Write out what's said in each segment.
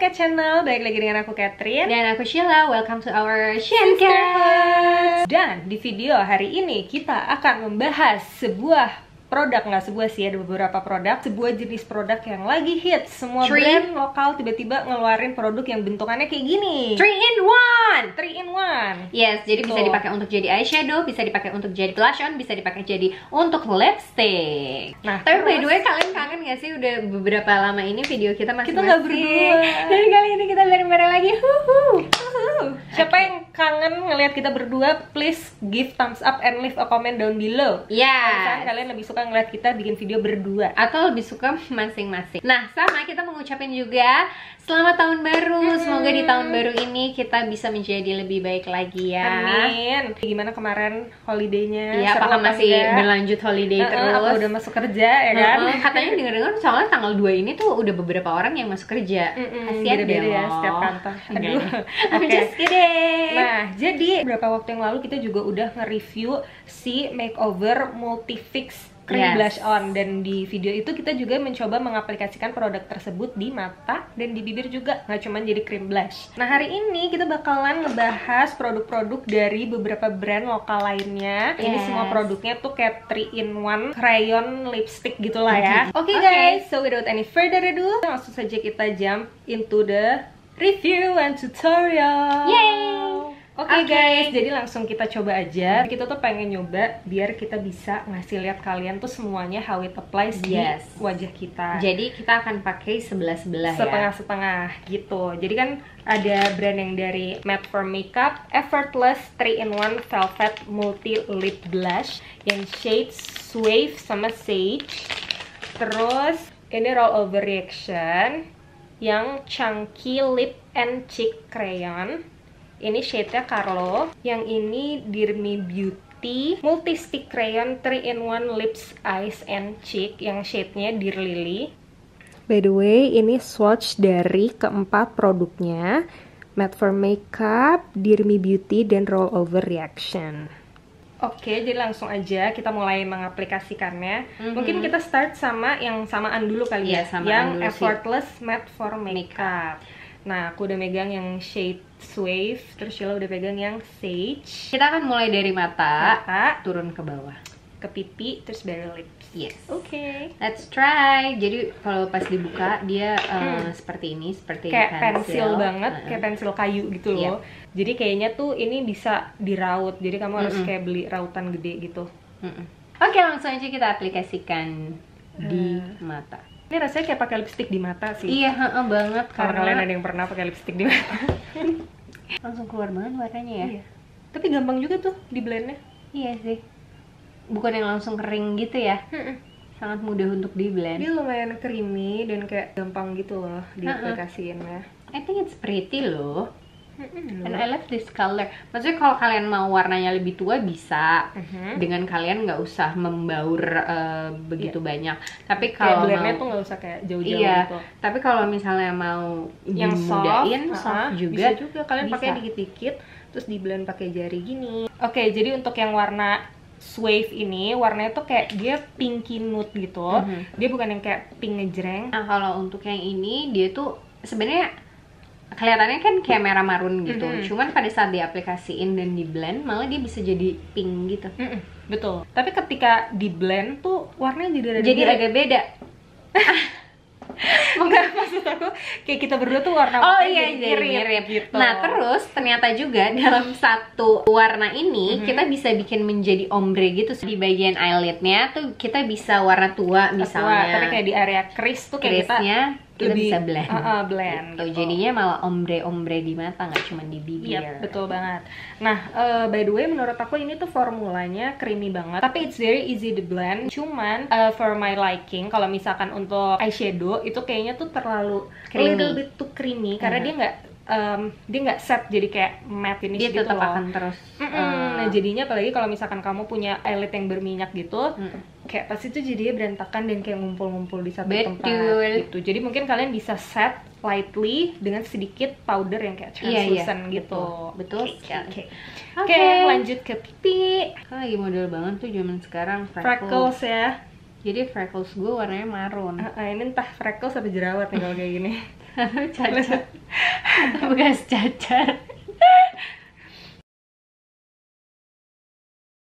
ke channel, balik lagi dengan aku Catherine dan aku Sheila. Welcome to our Shencast. Dan di video hari ini kita akan membahas sebuah produk, nggak sebuah sih, ada beberapa produk, sebuah jenis produk yang lagi hit. Semua brand lokal tiba-tiba ngeluarin produk yang bentukannya kayak gini, 3-in-1. 3-in-1. Yes, jadi bisa dipakai untuk jadi eyeshadow, bisa dipakai untuk jadi blush on, bisa dipakai jadi untuk lipstick. Nah, tapi by the way, kalian kangen gak sih udah beberapa lama ini video kita masing-masing? Kita nggak berdua. Dan kali ini kita bareng-bareng lagi. Siapa yang kangen ngelihat kita berdua, please give thumbs up and leave a comment down below. Yes. Kalian lebih suka ngeliat kita bikin video berdua atau lebih suka masing-masing. Nah, sama kita mengucapin juga selamat tahun baru. Semoga di tahun baru ini kita bisa menjadi lebih baik lagi ya. Amin. Gimana kemarin holiday-nya? Iya, apakah masih berlanjut holiday terus? Apa udah masuk kerja ya kan? Katanya dengar-dengar soalnya tanggal 2 ini tuh udah beberapa orang yang masuk kerja. Kasian deh ya setiap kantor. Aduh. I'm just kidding. Nah, jadi beberapa waktu yang lalu kita juga udah nge-review si makeover multifix cream blush on, dan di video itu kita juga mencoba mengaplikasikan produk tersebut di mata dan di bibir juga, nggak cuma jadi cream blush. Nah, hari ini kita bakalan ngebahas produk-produk dari beberapa brand lokal lainnya. Ini semua produknya tuh kayak 3-in-1 crayon lipstick gitulah ya. Oke guys, so without any further ado, langsung saja kita jump into the review and tutorial. Yay! Oke guys, jadi langsung kita coba aja. Kita tuh pengen nyoba biar kita bisa ngasih lihat kalian tuh semuanya how it applies di wajah kita. Jadi kita akan pakai sebelah-sebelah ya. Setengah-setengah gitu. Jadi kan ada brand yang dari Matte for Makeup Effortless 3-in-1 Velvet Multi Lip Blush yang shades Suave sama Sage. Terus ini Roll Over Reaction yang Chunky Lip and Cheek Crayon. Ini shade-nya Carlo. Yang ini Dear Me Beauty Multi Stick Crayon 3-in-1 Lips, Eyes, and Cheek yang shade-nya Dear Lily. By the way, ini swatch dari keempat produknya, Matte for Makeup, Dear Me Beauty, dan Roll Over Reaction. Oke, jadi langsung aja kita mulai mengaplikasikannya. Mungkin kita start sama yang samaan dulu kali ya, yang Effortless Matte for Makeup. Nah, aku udah megang yang shade Suave, terus Sheila udah pegang yang Sage. Kita akan mulai dari mata, turun ke bawah, ke pipi, terus bare lips. Yes. Oke. Let's try. Jadi kalau pas dibuka dia seperti ini, seperti kayak pensil banget, kayak pensil kayu gitu loh. Jadi kayaknya tuh ini bisa diraut. Jadi kamu harus kayak beli rautan gede gitu. Oke, langsung aja kita aplikasikan di mata. Ini rasanya kayak pakai lipstick di mata sih. Iya, banget. Kalau kalian ada yang pernah pakai lipstick di mata. Langsung keluar banget warnanya ya. Iya. Tapi gampang juga tuh di blendnya. Iya sih. Bukan yang langsung kering gitu ya. Sangat mudah untuk di blend. Dia lumayan creamy dan kayak gampang gitu loh diaplikasiinnya. I think it's pretty loh. And I love this color. Maksudnya kalau kalian mau warnanya lebih tua bisa, dengan kalian nggak usah membaur begitu banyak. Tapi kalau blendnya tuh nggak usah kayak jauh-jauh gitu. Tapi kalau misalnya mau yang dimudahin, soft juga, bisa juga kalian pakai dikit-dikit, terus di blend pakai jari gini. Oke, jadi untuk yang warna Suave ini warnanya tuh kayak dia pinky nude gitu. Dia bukan yang kayak pink ngejreng. Nah, kalau untuk yang ini dia tuh sebenarnya kelihatannya kan kayak merah marun gitu, cuman pada saat diaplikasiin dan di blend malah dia bisa jadi pink gitu. Betul. Tapi ketika di blend tuh warnanya jadi agak beda. Enggak, maksud aku kayak kita berdua tuh warna mirip gitu. Nah, terus ternyata juga dalam satu warna ini kita bisa bikin menjadi ombre gitu. Di bagian eyelidnya tuh kita bisa warna tua misalnya. Tapi kayak di area crease tuh kayak kita bisa blend. Blend gitu. Jadinya malah ombre-ombre di mata, nggak cuma di bibir. Yep, betul banget. Nah, by the way, menurut aku ini tuh formulanya creamy banget. Tapi it's very easy to blend. Cuman for my liking, kalau misalkan untuk eyeshadow itu kayaknya tuh terlalu little bit too creamy karena dia nggak set jadi kayak matte finish dia gitu tetap loh. akan terus. Nah, jadinya apalagi kalau misalkan kamu punya eyelid yang berminyak gitu, kayak pasti tuh jadinya berantakan dan kayak ngumpul-ngumpul di satu tempat gitu. Jadi mungkin kalian bisa set lightly dengan sedikit powder yang kayak translucent gitu. Betul sekali. Oke, lanjut ke pipi. Kan lagi model banget tuh zaman sekarang freckles ya. Jadi freckles gue warnanya marun. Ini entah freckles atau jerawat nih kalau kayak gini. Cacat. Atau bekas cacat.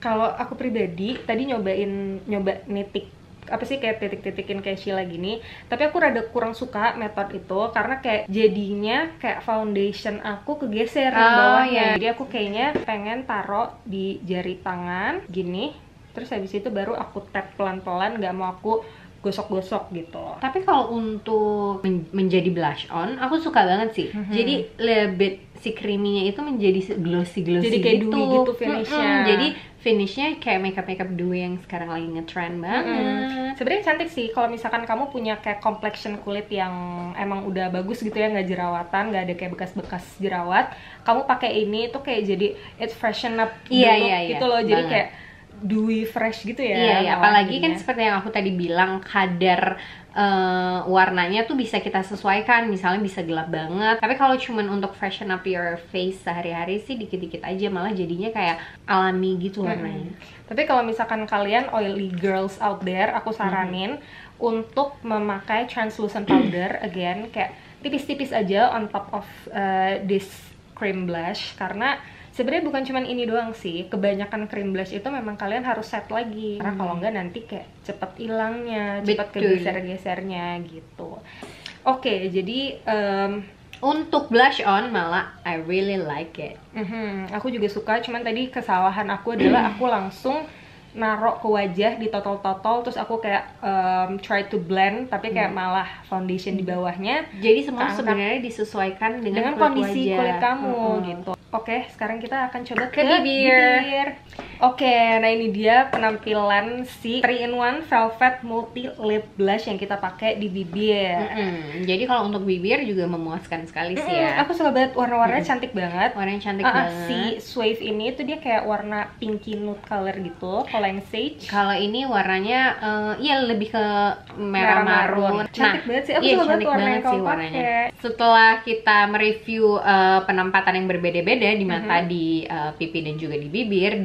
Kalau aku pribadi tadi nyoba nitik apa sih kayak titik-titikin kayak Sheila gini, tapi aku rada kurang suka metode itu karena kayak jadinya kayak foundation aku kegeser di bawahnya. Jadi aku kayaknya pengen taruh di jari tangan gini, terus habis itu baru aku tap pelan-pelan, nggak mau aku gosok-gosok gitu. Tapi kalau untuk menjadi blush on, aku suka banget sih. Jadi lebih si creamy-nya itu menjadi glossy jadi kayak gitu. dewy gitu finishnya. Jadi finishnya kayak makeup dewy yang sekarang lagi ngetrend banget. Sebenarnya cantik sih kalau misalkan kamu punya kayak complexion kulit yang emang udah bagus gitu ya, nggak jerawatan, nggak ada kayak bekas-bekas jerawat, kamu pakai ini tuh kayak jadi it freshen up gitu loh. Jadi kayak dewy fresh gitu ya. Iya, apalagi kan seperti yang aku tadi bilang, kadar warnanya tuh bisa kita sesuaikan, misalnya bisa gelap banget. Tapi kalau cuman untuk freshen up your face sehari-hari sih dikit-dikit aja, malah jadinya kayak alami gitu warnanya. Tapi kalau misalkan kalian oily girls out there, aku saranin untuk memakai translucent powder again, kayak tipis-tipis aja on top of this cream blush, karena sebenarnya bukan cuman ini doang sih, kebanyakan cream blush itu memang kalian harus set lagi, karena kalau enggak nanti kayak cepet hilangnya, cepet kegeser-gesernya gitu. Oke, jadi untuk blush on malah I really like it. Aku juga suka, cuman tadi kesalahan aku adalah aku langsung narok ke wajah di totol-totol, terus aku kayak try to blend, tapi kayak malah foundation di bawahnya. Jadi semua sebenarnya disesuaikan dengan kondisi kulit kamu gitu. Oke, sekarang kita akan coba ke bibir. Oke, nah ini dia penampilan si 3-in-1 Velvet Multi Lip Blush yang kita pakai di bibir. Jadi kalau untuk bibir juga memuaskan sekali sih ya. Aku suka banget, warna-warnanya cantik banget. Warnanya cantik banget. Si Suave ini tuh dia kayak warna pinky nude color gitu. Kalau yang Sage, kalau ini warnanya iya lebih ke merah marun. Cantik banget sih. Aku suka banget warna yang kamu pakai. Setelah kita mereview penempatan yang berbeda-beda di mata, di pipi dan juga di bibir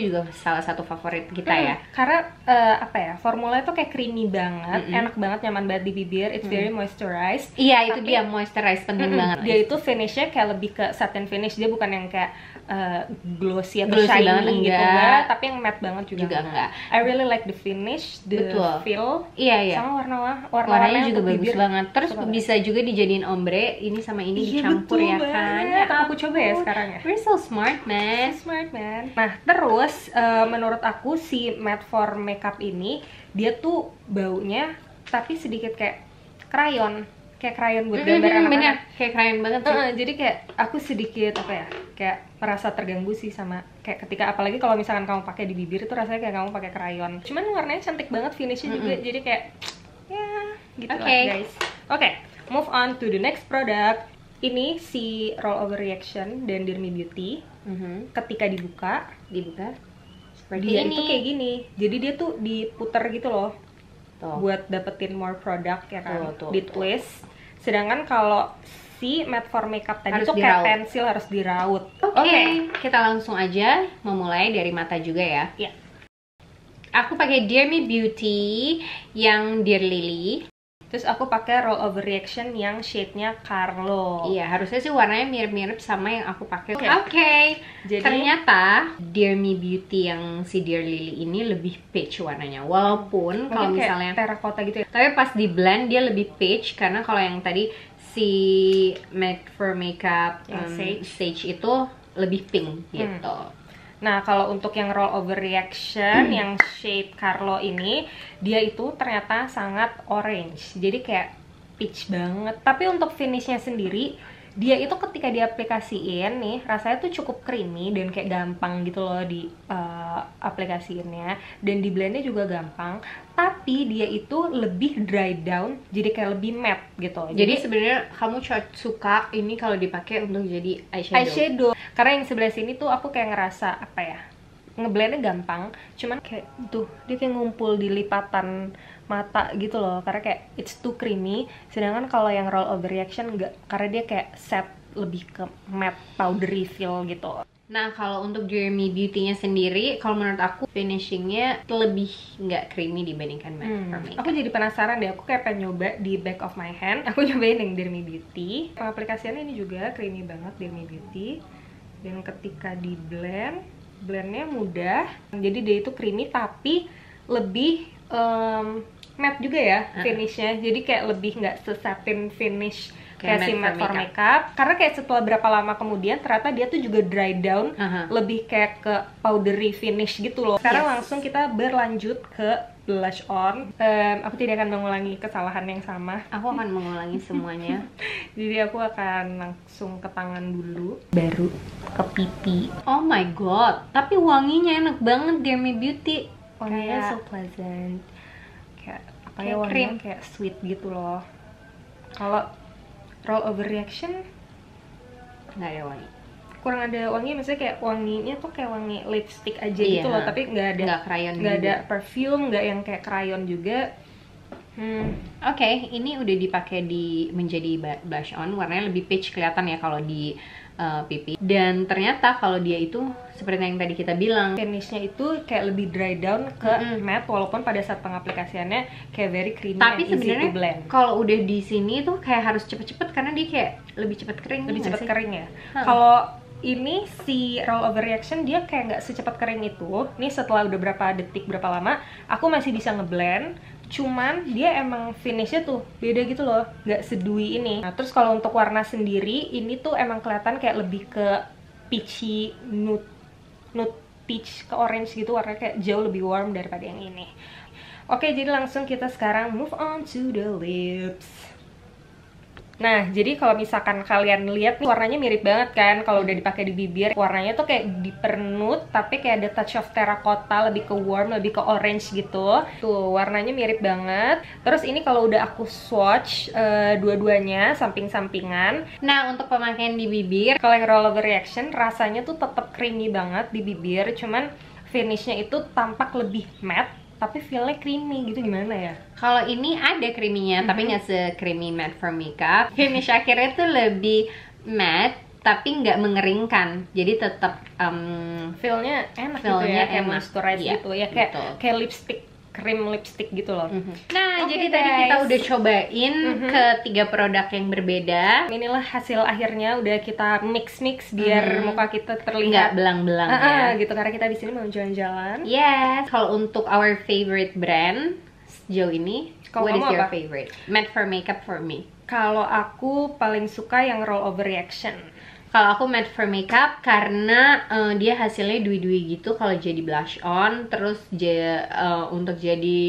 juga salah satu favorit kita ya. Karena apa ya, formulanya tuh kayak creamy banget, enak banget, nyaman banget di bibir. It's very moisturized. Iya, itu dia moisturize penting banget. Dia itu finishnya kayak lebih ke satin finish, dia bukan yang kayak glossy atau shiny gitu, enggak, tapi yang matte banget juga enggak. I really like the finish, the feel. Iya. Sama warnanya juga bagus banget. Terus bisa juga dijadiin ombre, ini sama ini dicampur ya kan. Aku coba ya sekarang ya. We're so smart man. Nah, terus menurut aku si matte for makeup ini dia tuh baunya tapi sedikit kayak krayon buat gambar anak-anak. Bener, kayak krayon banget sih. Jadi kayak aku sedikit apa ya, kayak merasa terganggu sih sama kayak ketika, apalagi kalau misalkan kamu pakai di bibir itu rasanya kayak kamu pakai krayon. Cuman warnanya cantik banget, finishnya juga, jadi kayak ya gitu lah guys. Oke, move on to the next product. Ini si Roll Over Reaction dan Dear Me Beauty. Ketika dibuka seperti dia ini. itu kayak gini. Jadi dia tuh diputer gitu loh. Buat dapetin more product ya kan. Di twist. Sedangkan kalau si matte for makeup tadi tuh kayak pensil harus diraut. Oke, kita langsung aja memulai dari mata juga ya. Iya. Aku pakai Dear Me Beauty yang Dear Lily. Terus aku pakai Roll Over Reaction yang shade-nya Carlo. Iya, harusnya sih warnanya mirip-mirip sama yang aku pakai. Oke. Jadi ternyata Dear Me Beauty yang si Dear Lily ini lebih peach warnanya. Walaupun kalau misalnya terracotta gitu ya. Tapi pas di blend dia lebih peach, karena kalau yang tadi si Matte for Makeup Sage itu lebih pink gitu. Nah, kalau untuk yang Roll Over Reaction yang shade Carlo ini, dia itu ternyata sangat orange. Jadi kayak peach banget. Tapi untuk finishnya sendiri, dia itu ketika diaplikasiin nih, rasanya tuh cukup creamy dan kayak gampang gitu loh di aplikasiinnya. Dan di blendnya juga gampang. Tapi dia itu lebih dry down, jadi kayak lebih matte gitu. Jadi sebenarnya kamu suka ini kalau dipakai untuk jadi eyeshadow. Karena yang sebelah sini tuh aku kayak ngerasa apa ya, ngeblendnya gampang, cuman kayak tuh dia kayak ngumpul di lipatan mata gitu loh, karena kayak it's too creamy. Sedangkan kalau yang Roll Over Reaction enggak, karena dia kayak set lebih ke matte powdery feel gitu. Nah, kalau untuk Jeremy Beauty-nya sendiri, kalau menurut aku finishingnya lebih nggak creamy dibandingkan Matte for Makeup. Aku jadi penasaran deh, aku kayak pengen nyoba di back of my hand. Aku nyobain yang Jeremy Beauty. Pengaplikasiannya ini juga creamy banget Jeremy Beauty. Dan ketika di blendnya mudah. Jadi dia itu creamy tapi lebih matte juga ya finishnya. Jadi kayak lebih nggak se-satin finish kayak si Matte for Makeup. Karena kayak setelah berapa lama kemudian ternyata dia tuh juga dry down, lebih kayak ke powdery finish gitu loh. Sekarang langsung kita berlanjut ke blush on. Aku tidak akan mengulangi kesalahan yang sama. Aku akan mengulangi semuanya. Jadi aku akan langsung ke tangan dulu, baru ke pipi. Oh my god, tapi wanginya enak banget Jeremy Beauty. Wanginya so pleasant. Kayak apa ya, wanginya kayak sweet gitu loh. Kalau Roll Over Reaction nggak ada wangi, kurang ada wangi, maksudnya kayak wanginya tuh kayak wangi lipstick aja gitu loh, tapi nggak ada perfume, nggak yang kayak crayon juga. Oke, ini udah dipakai menjadi blush on, warnanya lebih peach kelihatan ya kalau di pipi. Dan ternyata kalau dia itu seperti yang tadi kita bilang, finishnya itu kayak lebih dry down ke matte, walaupun pada saat pengaplikasiannya kayak very creamy. Tapi sebenarnya kalau udah di sini tuh kayak harus cepet-cepet karena dia kayak lebih cepet kering. Lebih cepet kering ya. Kalau ini si Roll Over Reaction dia kayak nggak secepat kering itu. Nih setelah udah berapa detik, berapa lama, aku masih bisa ngeblend. Cuman dia emang finishnya tuh beda gitu loh, nggak sedewy ini. Nah terus kalau untuk warna sendiri, ini tuh emang kelihatan kayak lebih ke peachy, nude peach ke orange gitu, warnanya kayak jauh lebih warm daripada yang ini. Oke, jadi langsung kita sekarang move on to the lips. Nah, jadi kalau misalkan kalian lihat nih, warnanya mirip banget kan kalau udah dipakai di bibir. Warnanya tuh kayak deeper nude, tapi kayak ada touch of terracotta, lebih ke warm, lebih ke orange gitu. Tuh, warnanya mirip banget. Terus ini kalau udah aku swatch dua-duanya samping-sampingan. Nah, untuk pemakaian di bibir, kalau yang Roll Over Reaction rasanya tuh tetap creamy banget di bibir, cuman finishnya itu tampak lebih matte, tapi feelnya creamy gitu. Gimana ya? Kalau ini ada creaminya, tapi nggak se-creamy Matte for Makeup. Finish akhirnya tuh lebih matte, tapi nggak mengeringkan. Jadi tetap feelnya enak gitu ya, kayak moisturize gitu ya, kayak lipstick, cream lipstick gitu loh. Nah, jadi tadi kita udah cobain ketiga produk yang berbeda. Inilah hasil akhirnya, udah kita mix biar muka kita terlihat nggak belang-belang ya. Gitu, karena kita di sini mau jalan-jalan. Yes. Kalau untuk our favorite brand sejauh ini, what is your favorite? Matte for Makeup for me. Kalau aku paling suka yang Roll Over Reaction. Kalau aku Matte for Makeup karena dia hasilnya dui-dui gitu kalau jadi blush on. Terus untuk jadi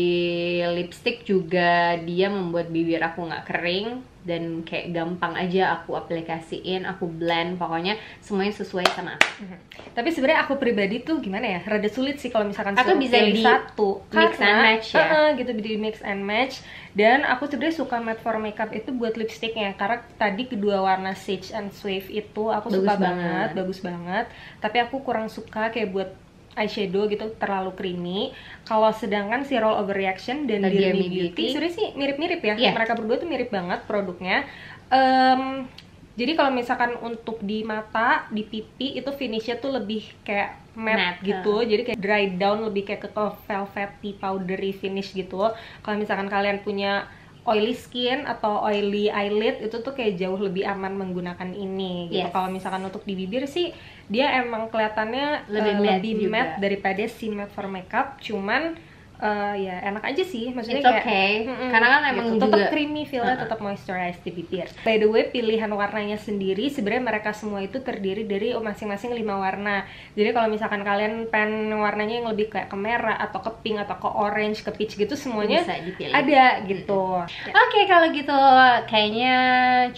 lipstick juga dia membuat bibir aku nggak kering. Dan kayak gampang aja aku aplikasiin, aku blend, pokoknya semuanya sesuai sama aku. Tapi sebenarnya aku pribadi tuh gimana ya, rada sulit sih kalau misalkan aku bisa di satu mix and match ya. Gitu, di mix and match. Dan aku sebenarnya suka Matte for Makeup itu buat lipsticknya, karena tadi kedua warna Sage and Suave itu aku suka banget, bagus banget. Tapi aku kurang suka kayak buat eyeshadow gitu, terlalu creamy. Kalau sedangkan si Roll Over Reaction dan Jeremy Beauty sebenarnya sih mirip-mirip ya. Mereka berdua tuh mirip banget produknya. Jadi kalau misalkan untuk di mata, di pipi itu finishnya tuh lebih kayak matte gitu. Jadi kayak dry down, lebih kayak ke velvety powdery finish gitu. Kalau misalkan kalian punya oily skin atau oily eyelid, itu tuh kayak jauh lebih aman menggunakan ini gitu. Kalau misalkan untuk di bibir sih dia emang kelihatannya lebih matte daripada si Matte for Makeup. Cuman ya enak aja sih, maksudnya kayak karena kan emang gitu, tetap creamy feelnya, tetap moisturized di bibir. By the way, pilihan warnanya sendiri sebenarnya mereka semua itu terdiri dari masing-masing 5 warna. Jadi kalau misalkan kalian pengen warnanya yang lebih kayak ke merah atau ke pink atau ke orange, ke peach gitu, semuanya bisa dipilih. Ada gitu. Oke, kalau gitu kayaknya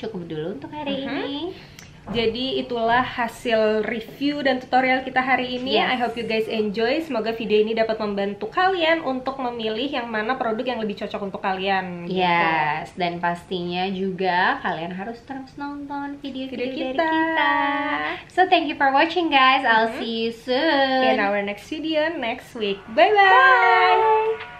cukup dulu untuk hari ini. Jadi itulah hasil review dan tutorial kita hari ini. I hope you guys enjoy. Semoga video ini dapat membantu kalian untuk memilih yang mana produk yang lebih cocok untuk kalian. Yes, dan pastinya juga kalian harus terus nonton video-video dari kita. So thank you for watching guys. I'll see you soon in our next video next week. Bye bye.